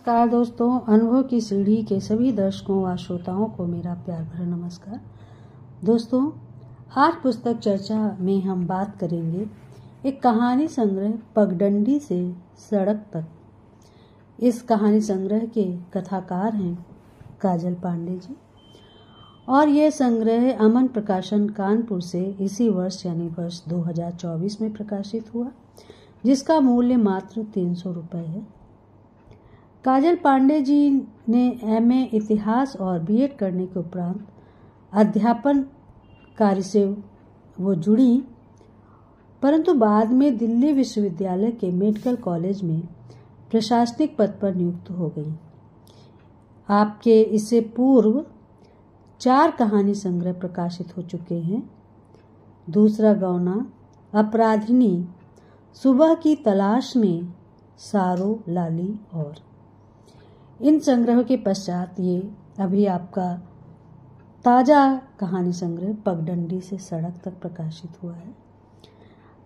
नमस्कार दोस्तों, अनुभव की सीढ़ी के सभी दर्शकों व श्रोताओं को मेरा प्यार भरा नमस्कार। दोस्तों, आज पुस्तक चर्चा में हम बात करेंगे एक कहानी संग्रह पगडंडी से सड़क तक। इस कहानी संग्रह के कथाकार हैं काजल पांडे जी और ये संग्रह अमन प्रकाशन कानपुर से इसी वर्ष यानी वर्ष 2024 में प्रकाशित हुआ, जिसका मूल्य मात्र 300 रुपये है। काजल पांडे जी ने एमए इतिहास और बीएड करने के उपरांत अध्यापन कार्य से वो जुड़ी, परंतु बाद में दिल्ली विश्वविद्यालय के मेडिकल कॉलेज में प्रशासनिक पद पर नियुक्त हो गई। आपके इससे पूर्व 4 कहानी संग्रह प्रकाशित हो चुके हैं। दूसरा गौना, अपराधिनी, सुबह की तलाश में, सारो, लाली और इन संग्रहों के पश्चात ये अभी आपका ताजा कहानी संग्रह पगडंडी से सड़क तक प्रकाशित हुआ है।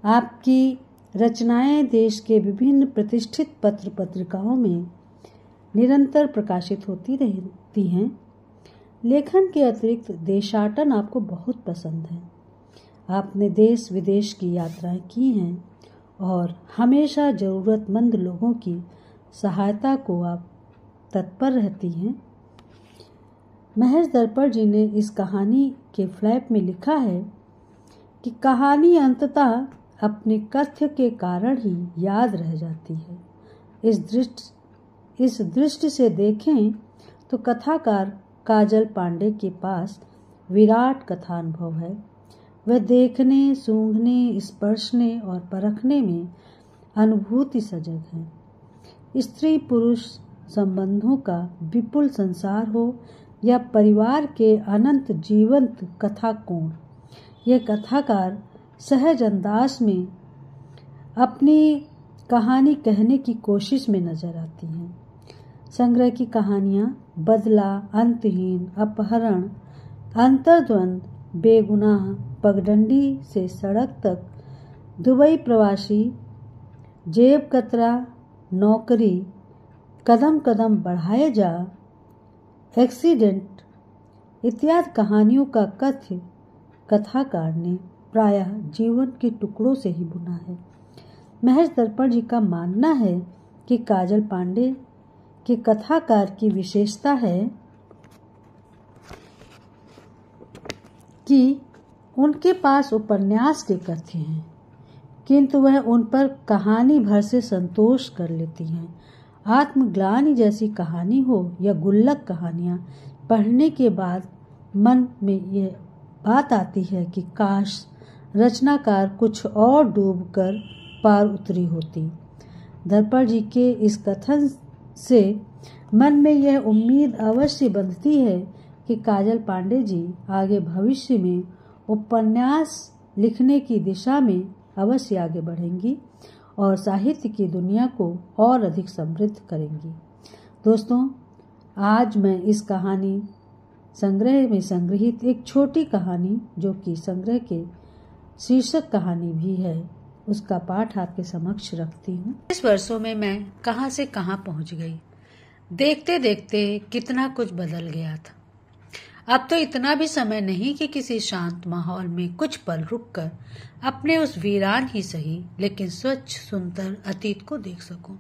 आपकी रचनाएं देश के विभिन्न प्रतिष्ठित पत्र पत्रिकाओं में निरंतर प्रकाशित होती रहती हैं। लेखन के अतिरिक्त देशाटन आपको बहुत पसंद है। आपने देश विदेश की यात्राएं की हैं और हमेशा जरूरतमंद लोगों की सहायता को आप तत्पर रहती हैं। महेश दर्पण जी ने इस कहानी के फ्लैप में लिखा है कि कहानी अंततः अपने कथ्य के कारण ही याद रह जाती है। इस दृष्टि से देखें तो कथाकार काजल पांडे के पास विराट कथानुभव है। वह देखने, सूंघने, स्पर्शने और परखने में अनुभूति सजग है। स्त्री पुरुष संबंधों का विपुल संसार हो या परिवार के अनंत जीवंत कथा कोण, यह कथाकार सहज अंदाज में अपनी कहानी कहने की कोशिश में नजर आती हैं। संग्रह की कहानियां बदला, अंतहीन, अपहरण, अंतर्द्वंद, बेगुनाह, पगडंडी से सड़क तक, दुबई प्रवासी, जेब कतरा, नौकरी, कदम कदम बढ़ाए जा, एक्सीडेंट इत्यादि कहानियों का कथ्य कथाकार ने प्रायः जीवन के टुकड़ों से ही बुना है। महेश दर्पण जी का मानना है कि काजल पांडे के कथाकार की विशेषता है कि उनके पास उपन्यास के कथ्य हैं, किंतु वह उन पर कहानी भर से संतोष कर लेती हैं। आत्मग्लानि जैसी कहानी हो या गुल्लक कहानियां पढ़ने के बाद मन में ये बात आती है कि काश रचनाकार कुछ और डूबकर पार उतरी होती। दर्पण जी के इस कथन से मन में यह उम्मीद अवश्य बंधती है कि काजल पांडे जी आगे भविष्य में उपन्यास लिखने की दिशा में अवश्य आगे बढ़ेंगी और साहित्य की दुनिया को और अधिक समृद्ध करेंगी। दोस्तों, आज मैं इस कहानी संग्रह में संग्रहित एक छोटी कहानी, जो कि संग्रह के शीर्षक कहानी भी है, उसका पाठ आपके समक्ष रखती हूँ। इस वर्षों में मैं कहां से कहां पहुंच गई। देखते देखते कितना कुछ बदल गया था। अब तो इतना भी समय नहीं कि किसी शांत माहौल में कुछ पल रुककर अपने उस वीरान ही सही लेकिन स्वच्छ सुंदर अतीत को देख सकूं।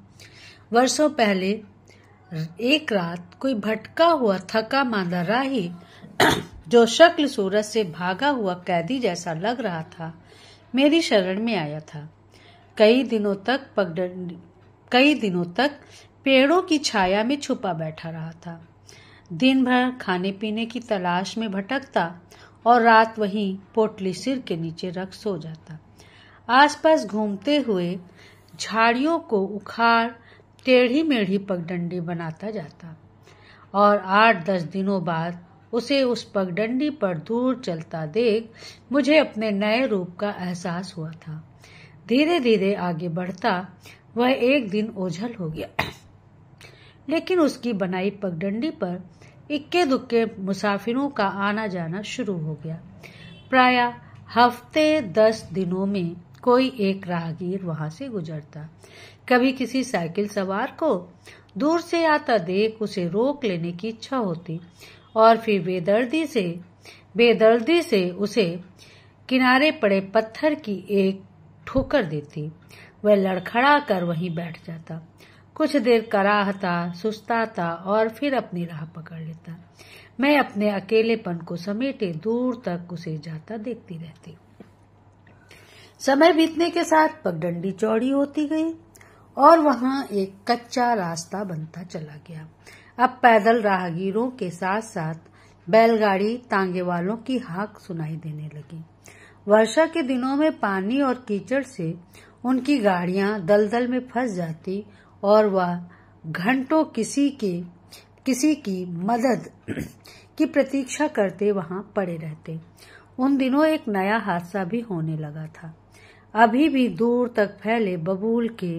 वर्षों पहले एक रात कोई भटका हुआ थका मांदा राही जो शक्ल सूरत से भागा हुआ कैदी जैसा लग रहा था, मेरी शरण में आया था। कई दिनों तक पेड़ों की छाया में छुपा बैठा रहा था। दिन भर खाने पीने की तलाश में भटकता और रात वहीं पोटली सिर के नीचे रख सो जाता। आसपास घूमते हुए झाड़ियों को उखाड़ टेढ़ी मेढ़ी पगडंडी बनाता जाता और 8-10 दिनों बाद उसे उस पगडंडी पर दूर चलता देख मुझे अपने नए रूप का एहसास हुआ था। धीरे धीरे आगे बढ़ता वह एक दिन ओझल हो गया, लेकिन उसकी बनाई पगडंडी पर इक्के दुक्के मुसाफिरों का आना जाना शुरू हो गया। प्रायः हफ्ते 10 दिनों में कोई एक राहगीर वहां से गुजरता। कभी किसी साइकिल सवार को दूर से आता देख उसे रोक लेने की इच्छा होती और फिर बेदर्दी से उसे किनारे पड़े पत्थर की एक ठोकर देती। वह लड़खड़ा कर वहीं बैठ जाता, कुछ देर कराहता, सुस्ताता और फिर अपनी राह पकड़ लेता। मैं अपने अकेलेपन को समेटे दूर तक उसे जाता देखती रहती। समय बीतने के साथ पगडंडी चौड़ी होती गई और वहां एक कच्चा रास्ता बनता चला गया। अब पैदल राहगीरों के साथ साथ बैलगाड़ी तांगे वालों की हाक सुनाई देने लगी। वर्षा के दिनों में पानी और कीचड़ से उनकी गाड़ियां दलदल में फंस जाती और वह घंटों किसी की मदद की प्रतीक्षा करते वहां पड़े रहते। उन दिनों एक नया हादसा भी होने लगा था। अभी भी दूर तक फैले बबूल के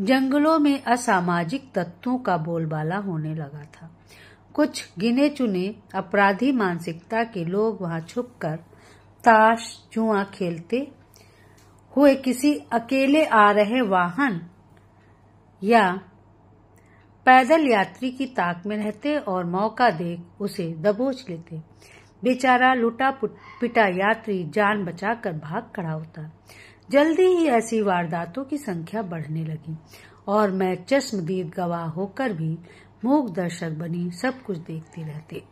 जंगलों में असामाजिक तत्वों का बोलबाला होने लगा था। कुछ गिने चुने अपराधी मानसिकता के लोग वहां छुपकर ताश जुआ खेलते हुए किसी अकेले आ रहे वाहन या पैदल यात्री की ताक में रहते और मौका देख उसे दबोच लेते। बेचारा लुटा पिटा यात्री जान बचाकर भाग खड़ा होता। जल्दी ही ऐसी वारदातों की संख्या बढ़ने लगी और मैं चश्मदीद गवाह होकर भी मूक दर्शक बनी सब कुछ देखती रहती।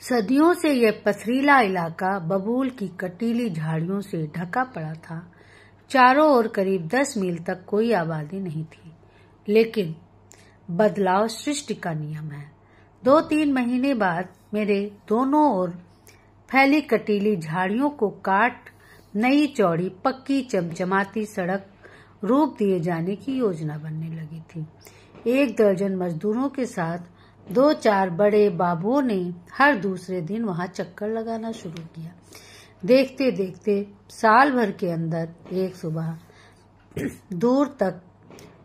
सदियों से यह पथरीला इलाका बबूल की कटीली झाड़ियों से ढका पड़ा था। चारों ओर करीब 10 मील तक कोई आबादी नहीं थी, लेकिन बदलाव सृष्टि का नियम है। 2-3 महीने बाद मेरे दोनों ओर फैली कटीली झाड़ियों को काट नई चौड़ी पक्की चमचमाती सड़क रूप दिए जाने की योजना बनने लगी थी। 1 दर्जन मजदूरों के साथ 2-4 बड़े बाबुओं ने हर दूसरे दिन वहां चक्कर लगाना शुरू किया। देखते देखते साल भर के अंदर एक सुबह दूर तक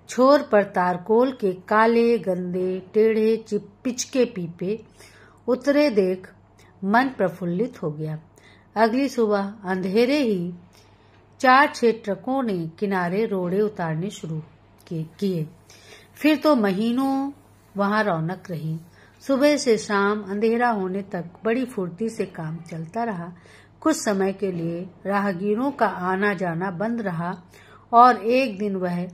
छोर पर तारकोल के काले गंदे टेढ़े पिचके पीपे उतरे देख मन प्रफुल्लित हो गया। अगली सुबह अंधेरे ही 4-6 ट्रकों ने किनारे रोड़े उतारने शुरू किए। फिर तो महीनों वहां रौनक रही। सुबह से शाम अंधेरा होने तक बड़ी फुर्ती से काम चलता रहा। कुछ समय के लिए राहगीरों का आना जाना बंद रहा और एक दिन वह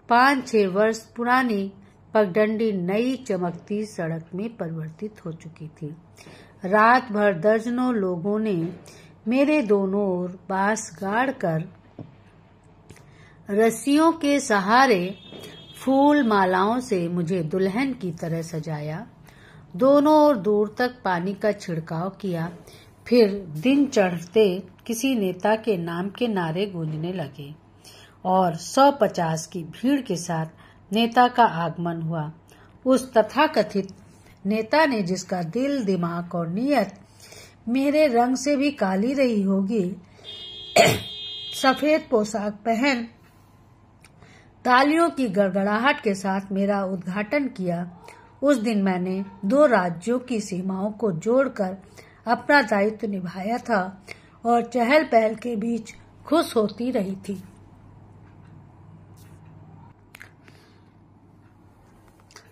5-6 वर्ष पुरानी पगडंडी नई चमकती सड़क में परिवर्तित हो चुकी थी। रात भर दर्जनों लोगों ने मेरे दोनों ओर बांस गाड़कर रस्सियों के सहारे फूल मालाओं से मुझे दुल्हन की तरह सजाया। दोनों ओर दूर तक पानी का छिड़काव किया। फिर दिन चढ़ते किसी नेता के नाम के नारे गूंजने लगे और 150 की भीड़ के साथ नेता का आगमन हुआ। उस तथाकथित नेता ने, जिसका दिल दिमाग और नीयत मेरे रंग से भी काली रही होगी, सफेद पोशाक पहन तालियों की गड़गड़ाहट के साथ मेरा उद्घाटन किया। उस दिन मैंने 2 राज्यों की सीमाओं को जोड़कर अपना दायित्व निभाया था और चहल पहल के बीच खुश होती रही थी।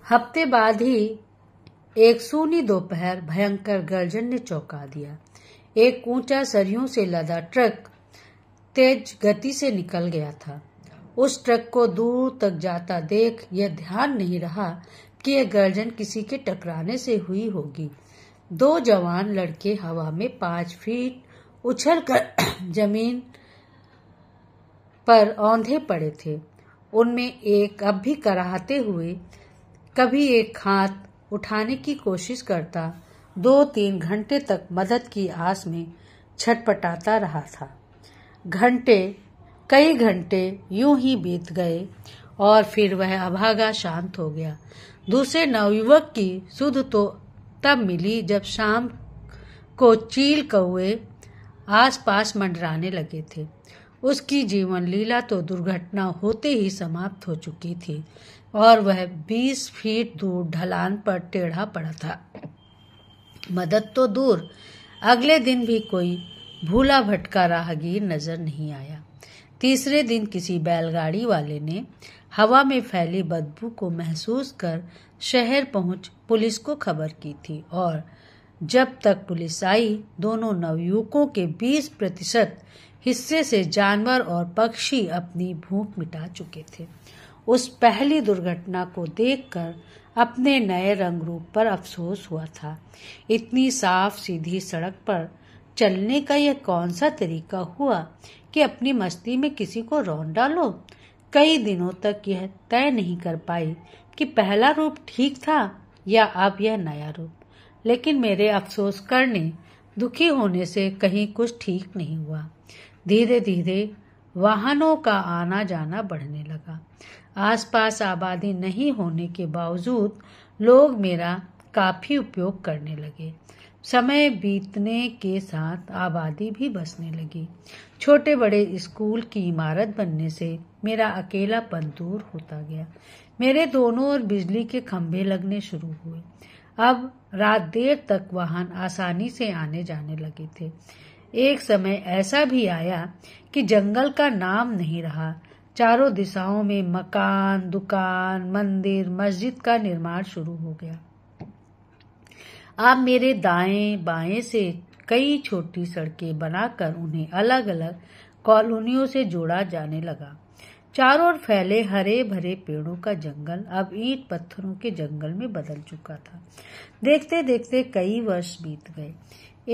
हफ्ते बाद ही एक सूनी दोपहर भयंकर गर्जन ने चौंका दिया। एक ऊंचा सरियों से लदा ट्रक तेज गति से निकल गया था। उस ट्रक को दूर तक जाता देख यह ध्यान नहीं रहा कि यह गर्जन किसी के टकराने से हुई होगी। 2 जवान लड़के हवा में 5 फीट उछलकर जमीन पर औंधे पड़े थे। उनमें एक अब भी कराहते हुए कभी एक हाथ उठाने की कोशिश करता 2-3 घंटे तक मदद की आस में छटपटाता रहा था। कई घंटे यूं ही बीत गए और फिर वह अभागा शांत हो गया। दूसरे नवयुवक की सुध तो तब मिली जब शाम को चील कौए आसपास मंडराने लगे थे। उसकी जीवन लीला तो दुर्घटना होते ही समाप्त हो चुकी थी और वह 20 फीट दूर ढलान पर टेढ़ा पड़ा था। मदद तो दूर, अगले दिन भी कोई भूला भटका राहगीर नजर नहीं आया। तीसरे दिन किसी बैलगाड़ी वाले ने हवा में फैली बदबू को महसूस कर शहर पहुंच पुलिस को खबर की थी और जब तक पुलिस आई दोनों नवयुवकों के 20% हिस्से से जानवर और पक्षी अपनी भूख मिटा चुके थे। उस पहली दुर्घटना को देखकर अपने नए रंग रूप पर अफसोस हुआ था। इतनी साफ सीधी सड़क पर चलने का यह कौन सा तरीका हुआ कि अपनी मस्ती में किसी को रौंद डालो। कई दिनों तक यह तय नहीं कर पाई कि पहला रूप ठीक था या अब यह नया रूप, लेकिन मेरे अफसोस करने दुखी होने से कहीं कुछ ठीक नहीं हुआ। धीरे धीरे वाहनों का आना जाना बढ़ने लगा। आसपास आबादी नहीं होने के बावजूद लोग मेरा काफी उपयोग करने लगे। समय बीतने के साथ आबादी भी बसने लगी। छोटे बड़े स्कूल की इमारत बनने से मेरा अकेलापन दूर होता गया। मेरे दोनों ओर बिजली के खंभे लगने शुरू हुए। अब रात देर तक वाहन आसानी से आने जाने लगे थे। एक समय ऐसा भी आया कि जंगल का नाम नहीं रहा। चारों दिशाओं में मकान, दुकान, मंदिर, मस्जिद का निर्माण शुरू हो गया। अब मेरे दाएं बाएं से कई छोटी सड़कें बनाकर उन्हें अलग अलग कॉलोनियों से जोड़ा जाने लगा। चारों ओर फैले हरे भरे पेड़ों का जंगल अब ईंट पत्थरों के जंगल में बदल चुका था। देखते देखते कई वर्ष बीत गए।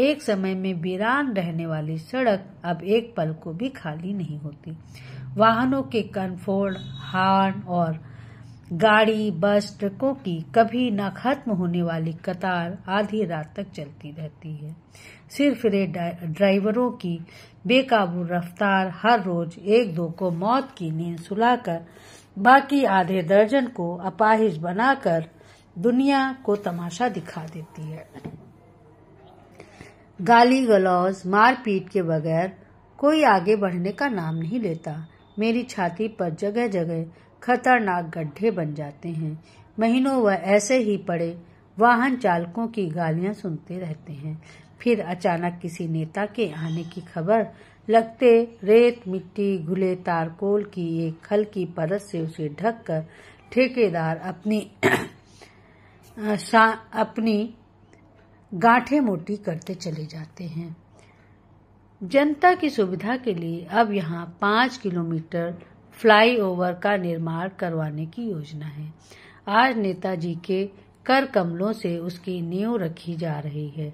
एक समय में वीरान रहने वाली सड़क अब एक पल को भी खाली नहीं होती। वाहनों के कनफोड़, हॉर्न और गाड़ी, बस, ट्रकों की कभी न खत्म होने वाली कतार आधी रात तक चलती रहती है। सिरफिरे ड्राइवरों की बेकाबू रफ्तार हर रोज एक दो को मौत की नींद सुलाकर बाकी आधे दर्जन को अपाहिज बनाकर दुनिया को तमाशा दिखा देती है। गाली गलौज, मारपीट के बगैर कोई आगे बढ़ने का नाम नहीं लेता। मेरी छाती पर जगह जगह खतरनाक गड्ढे बन जाते हैं। महीनों वह ऐसे ही पड़े वाहन चालकों की गालियां सुनते रहते हैं। फिर अचानक किसी नेता के आने की खबर लगते रेत, मिट्टी, घुले तारकोल की एक हल्की परत से उसे ढककर ठेकेदार अपनी गांठें मोटी करते चले जाते हैं। जनता की सुविधा के लिए अब यहाँ 5 किलोमीटर फ्लाईओवर का निर्माण करवाने की योजना है। आज नेताजी के कर कमलों से उसकी नींव रखी जा रही है।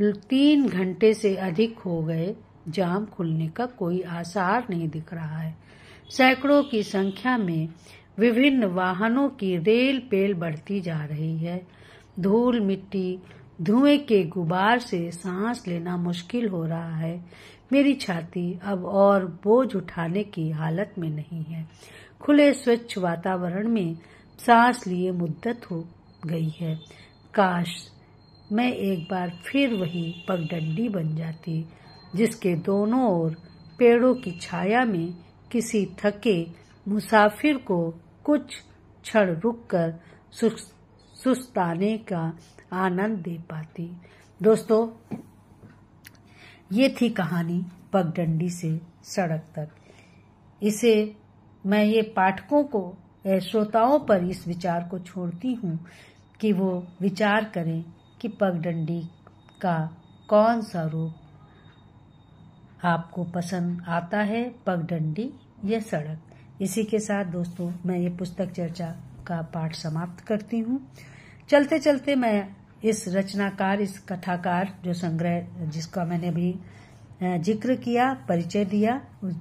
3 घंटे से अधिक हो गए, जाम खुलने का कोई आसार नहीं दिख रहा है। सैकड़ों की संख्या में विभिन्न वाहनों की रेल पेल बढ़ती जा रही है। धूल, मिट्टी, धुएं के गुबार से सांस लेना मुश्किल हो रहा है। मेरी छाती अब और बोझ उठाने की हालत में नहीं है। खुले स्वच्छ वातावरण में सांस लिए मुद्दत हो गई है। काश मैं एक बार फिर वही पगडंडी बन जाती जिसके दोनों ओर पेड़ों की छाया में किसी थके मुसाफिर को कुछ क्षण रुककर सुस्ताने का आनंद दे पाती। दोस्तों, ये थी कहानी पगडंडी से सड़क तक। इसे मैं ये पाठकों को, श्रोताओं पर इस विचार को छोड़ती हूँ कि वो विचार करें कि पगडंडी का कौन सा रूप आपको पसंद आता है, पगडंडी या सड़क। इसी के साथ दोस्तों मैं ये पुस्तक चर्चा का पाठ समाप्त करती हूँ। चलते चलते मैं इस रचनाकार, इस कथाकार जो संग्रह जिसका मैंने अभी जिक्र किया, परिचय दिया, उस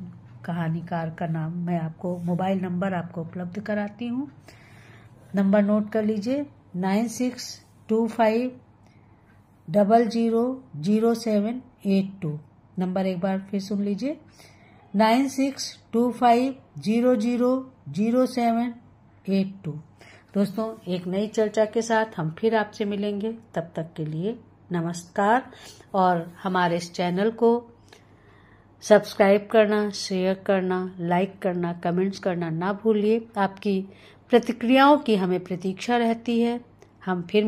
कहानीकार का नाम मैं आपको, मोबाइल नंबर आपको उपलब्ध कराती हूँ। नंबर नोट कर लीजिए, 9625000782। नंबर एक बार फिर सुन लीजिए, 9625000782। दोस्तों, एक नई चर्चा के साथ हम फिर आपसे मिलेंगे। तब तक के लिए नमस्कार। और हमारे इस चैनल को सब्सक्राइब करना, शेयर करना, लाइक करना, कमेंट्स करना ना भूलिए। आपकी प्रतिक्रियाओं की हमें प्रतीक्षा रहती है। हम फिर